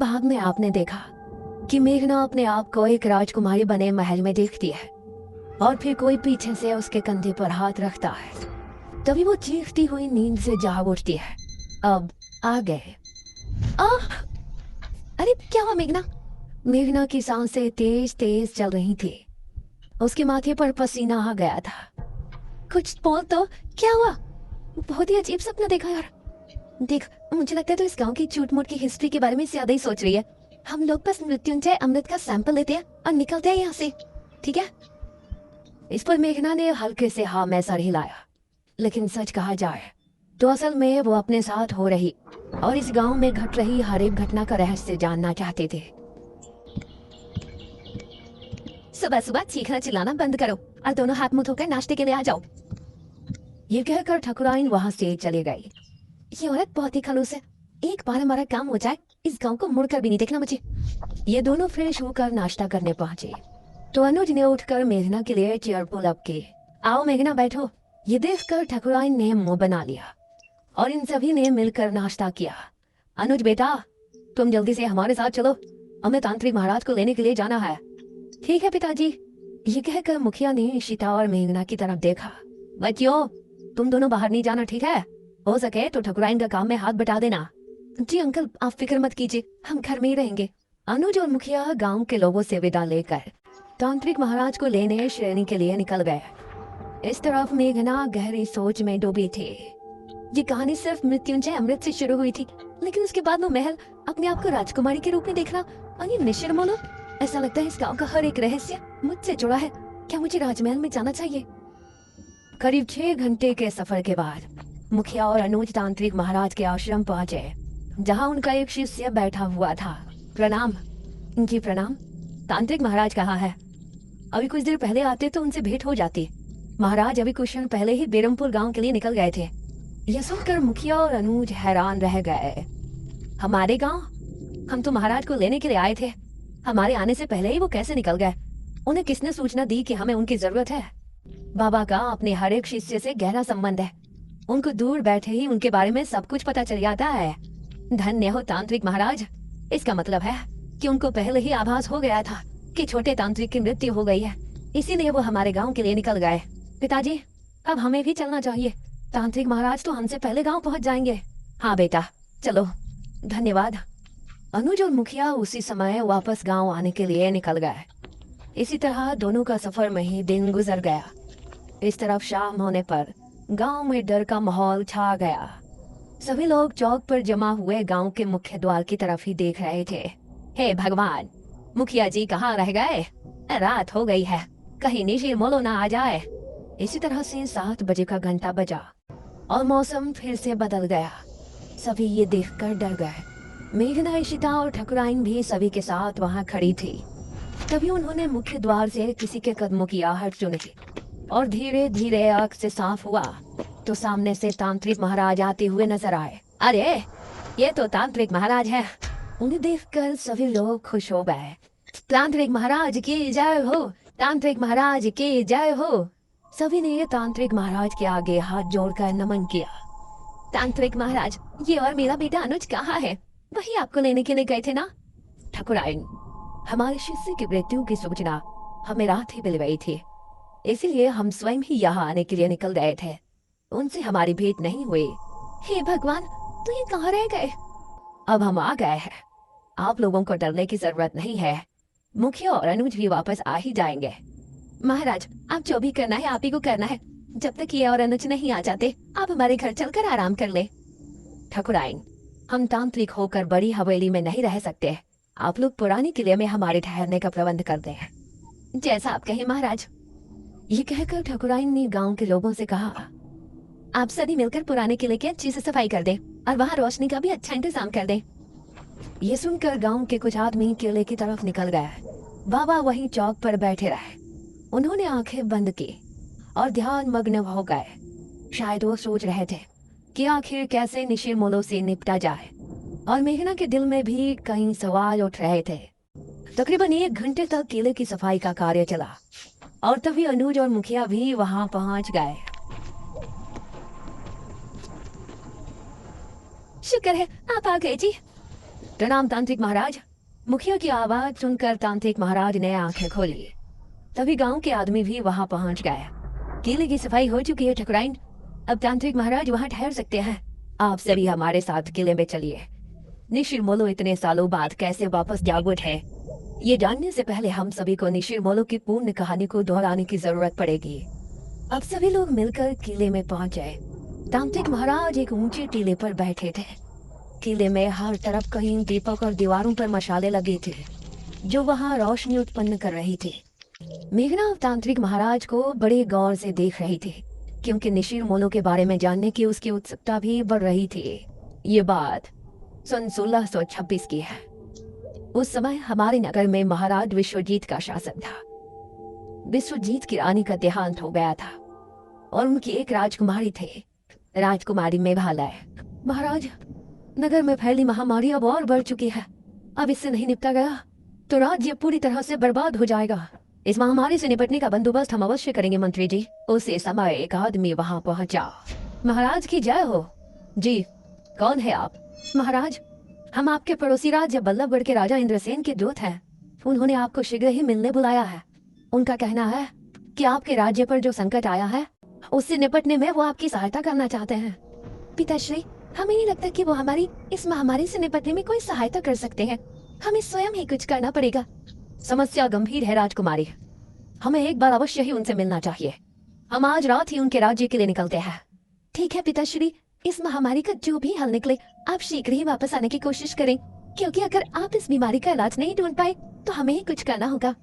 बाद में आपने देखा कि मेघना अपने आप को एक राजकुमारी बने महल में देखती है और फिर कोई पीछे से उसके कंधे पर हाथ रखता है। तभी वो चीखती हुई नींद से जाग उठती है। अब आ गए। आह! अरे क्या हुआ मेघना? मेघना की सांसें तेज तेज चल रही थी। उसके माथे पर पसीना आ गया था। कुछ बोल तो, क्या हुआ? बहुत ही अजीब सपना देखा यार। देख, मुझे लगता है तो इस गांव की झूठ मूठ की हिस्ट्री के बारे में ज्यादा ही सोच रही है। हम लोग बस मृत्युंजय अमृत का सैंपल लेते हैं और निकलते हैं यहाँ से, ठीक है? इस पर मेघना ने हल्के से हाँ में सर हिलाया। लेकिन सच कहा जाए तो असल में वो अपने साथ हो रही और इस गांव में घट रही हर एक घटना का रहस्य जानना चाहते थे। सुबह सुबह चीखना चिल्लाना बंद करो और दोनों हाथ मुंह धोकर नाश्ते के लिए आ जाओ। ये कहकर ठकुराइन वहां से चली गई। ये औरत बहुत ही खड़ूस है। एक बार हमारा काम हो जाए, इस गांव को मुड़कर भी नहीं देखना मुझे। ये दोनों फ्रेश होकर नाश्ता करने पहुंचे तो अनुज ने उठकर मेघना के लिए चेयर पुल अप की। आओ मेघना बैठो। ये देखकर ठकुराइन ने मुंह बना लिया और इन सभी ने मिलकर नाश्ता किया। अनुज बेटा, तुम जल्दी से हमारे साथ चलो, हमें तांत्रिक महाराज को लेने के लिए जाना है। ठीक है पिताजी। ये कहकर मुखिया ने इशिता और मेघना की तरफ देखा। बच्चियों, तुम दोनों बाहर नहीं जाना, ठीक है? हो सके तो ठकुराइन का काम में हाथ बटा देना। जी अंकल, आप फिक्र मत कीजिए, हम घर में ही रहेंगे। अनुज और मुखिया गांव के लोगों से विदा लेकर तांत्रिक महाराज को लेने श्रेणी के लिए निकल गए। इस तरफ मेघना गहरी सोच में डूबी थी। ये कहानी सिर्फ मृत्युंजय अमृत से शुरू हुई थी, लेकिन उसके बाद वो महल, अपने आप को राजकुमारी के रूप में देखना और ये निशिर मोलो, ऐसा लगता है इस गांव का हर एक रहस्य मुझसे जुड़ा है। क्या मुझे राजमहल में जाना चाहिए? करीब 6 घंटे के सफर के बाद मुखिया और अनुज तांत्रिक महाराज के आश्रम पहुंचे, जहां उनका एक शिष्य बैठा हुआ था। प्रणाम। जी प्रणाम। तांत्रिक महाराज कहाँ है? अभी कुछ देर पहले आते तो उनसे भेंट हो जाती। महाराज अभी कुछ क्षण पहले ही बेरमपुर गांव के लिए निकल गए थे। यह सुनकर मुखिया और अनुज हैरान रह गए। हमारे गांव? हम तो महाराज को लेने के लिए आए थे। हमारे आने से पहले ही वो कैसे निकल गए? उन्हें किसने सूचना दी कि हमें उनकी जरूरत है? बाबा का अपने हर एक शिष्य से गहरा संबंध है। उनको दूर बैठे ही उनके बारे में सब कुछ पता चल जाता है। धन्य हो तांत्रिक महाराज। इसका मतलब है कि उनको पहले ही आभास हो गया था कि छोटे तांत्रिक की मृत्यु हो गई है, इसीलिए वो हमारे गांव के लिए निकल गए। पिताजी, अब हमें भी चलना चाहिए। तांत्रिक महाराज तो हमसे पहले गांव पहुंच जाएंगे। हाँ बेटा, चलो। धन्यवाद। अनुज और मुखिया उसी समय वापस गांव आने के लिए निकल गए। इसी तरह दोनों का सफर में ही दिन गुजर गया। इस तरफ शाम होने पर गांव में डर का माहौल छा गया। सभी लोग चौक पर जमा हुए गांव के मुख्य द्वार की तरफ ही देख रहे थे। हे भगवान, मुखिया जी कहाँ रह गए? रात हो गई है, कहीं निशिर मोलो ना आ जाए। इसी तरह से 7 बजे का घंटा बजा और मौसम फिर से बदल गया। सभी ये देखकर डर गए। मेघना, इशिता और ठकुराइन भी सभी के साथ वहां खड़ी थी। तभी उन्होंने मुख्य द्वार से किसी के कदमों की आहट सुनी और धीरे धीरे आंख से साफ हुआ तो सामने से तांत्रिक महाराज आते हुए नजर आए। अरे, ये तो तांत्रिक महाराज है। उन्हें देखकर सभी लोग खुश हो गए। तांत्रिक महाराज की जय हो, तांत्रिक महाराज की जय हो। सभी ने तांत्रिक महाराज के आगे हाथ जोड़कर नमन किया। तांत्रिक महाराज, ये और मेरा बेटा अनुज कहाँ है? वही आपको लेने के लिए गए थे ना? ठकुराइन, हमारे शिष्य की मृत्यु की सूचना हमें रात ही मिल गई थी, इसीलिए हम स्वयं ही यहाँ आने के लिए निकल गए थे। उनसे हमारी भेंट नहीं हुई। हे भगवान, तो ये कहाँ रह गए? अब हम आ गए हैं। आप लोगों को डरने की जरूरत नहीं है। मुखिया और अनुज भी वापस आ ही जाएंगे। महाराज, आप जो भी करना है आप ही को करना है। जब तक ये और अनुज नहीं आ जाते, आप हमारे घर चलकर आराम कर ले। ठकुराइन, हम तांत्रिक होकर बड़ी हवेली में नहीं रह सकते। आप लोग पुरानी किले में हमारे ठहरने का प्रबंध करते हैं। जैसा आप कहें महाराज। ये कहकर ठकुराइन ने गांव के लोगों से कहा, आप सभी मिलकर पुराने किले की अच्छी से सफाई कर दे और वहाँ रोशनी का भी अच्छा इंतजाम कर दे। ये सुनकर गांव के कुछ आदमी किले की तरफ निकल गए। बाबा वहीं चौक पर बैठे रहे। उन्होंने आंखें बंद की और ध्यान मग्न हो गए। शायद वो सोच रहे थे कि आखिर कैसे निशिर मोलो से निपटा जाए, और मेघना के दिल में भी कई सवाल उठ रहे थे। तकरीबन 1 घंटे तक किले की सफाई का कार्य चला और तभी अनुज और मुखिया भी वहां पहुंच गए। शुक्र है आप आ गए जी। प्रणाम तांत्रिक महाराज। मुखिया की आवाज सुनकर तांत्रिक महाराज ने आंखें खोली। तभी गांव के आदमी भी वहां पहुंच गए। किले की सफाई हो चुकी है ठकुराइन, अब तांत्रिक महाराज वहां ठहर सकते हैं। आप सभी हमारे साथ किले में चलिए। निशिर मोलो इतने सालों बाद कैसे वापस जाग उठे, ये जानने से पहले हम सभी को निशिर मोलो की पूर्ण कहानी को दोहराने की जरूरत पड़ेगी। अब सभी लोग मिलकर किले में पहुंचे। तांत्रिक महाराज एक ऊंचे टीले पर बैठे थे। किले में हर तरफ कहीं दीपक और दीवारों पर मशाले लगे थे जो वहां रोशनी उत्पन्न कर रही थी। मेघना तांत्रिक महाराज को बड़े गौर से देख रही थी क्योंकि निशिर मोलो के बारे में जानने की उसकी उत्सुकता भी बढ़ रही थी। ये बात सन 1626 की है। उस समय हमारे नगर में महाराज विश्वजीत का शासन था। विश्वजीत की रानी का देहांत हो गया था और उनकी एक राजकुमारी थी, राजकुमारी मेघालय। महाराज, नगर में फैली महामारी अब और बढ़ चुकी है। अब इससे नहीं निपटा गया तो राज्य पूरी तरह से बर्बाद हो जाएगा। इस महामारी से निपटने का बंदोबस्त हम अवश्य करेंगे मंत्री जी। उसी समय एक आदमी वहां पहुंचा। महाराज की जय हो। जी, कौन है आप? महाराज, हम आपके पड़ोसी राज्य बल्लभगढ़ के राजा इंद्रसेन के दूत हैं। उन्होंने आपको शीघ्र ही मिलने बुलाया है। उनका कहना है कि आपके राज्य पर जो संकट आया है उससे निपटने में वो आपकी सहायता करना चाहते हैं। पिताश्री, हमें नहीं लगता कि वो हमारी इस महामारी से निपटने में कोई सहायता कर सकते हैं। हमें स्वयं ही कुछ करना पड़ेगा। समस्या गंभीर है राजकुमारी, हमें एक बार अवश्य ही उनसे मिलना चाहिए। हम आज रात ही उनके राज्य के लिए निकलते हैं। ठीक है पिताश्री, इस महामारी का जो भी हल निकले आप शीघ्र ही वापस आने की कोशिश करें, क्योंकि अगर आप इस बीमारी का इलाज नहीं ढूंढ पाए तो हमें ही कुछ करना होगा।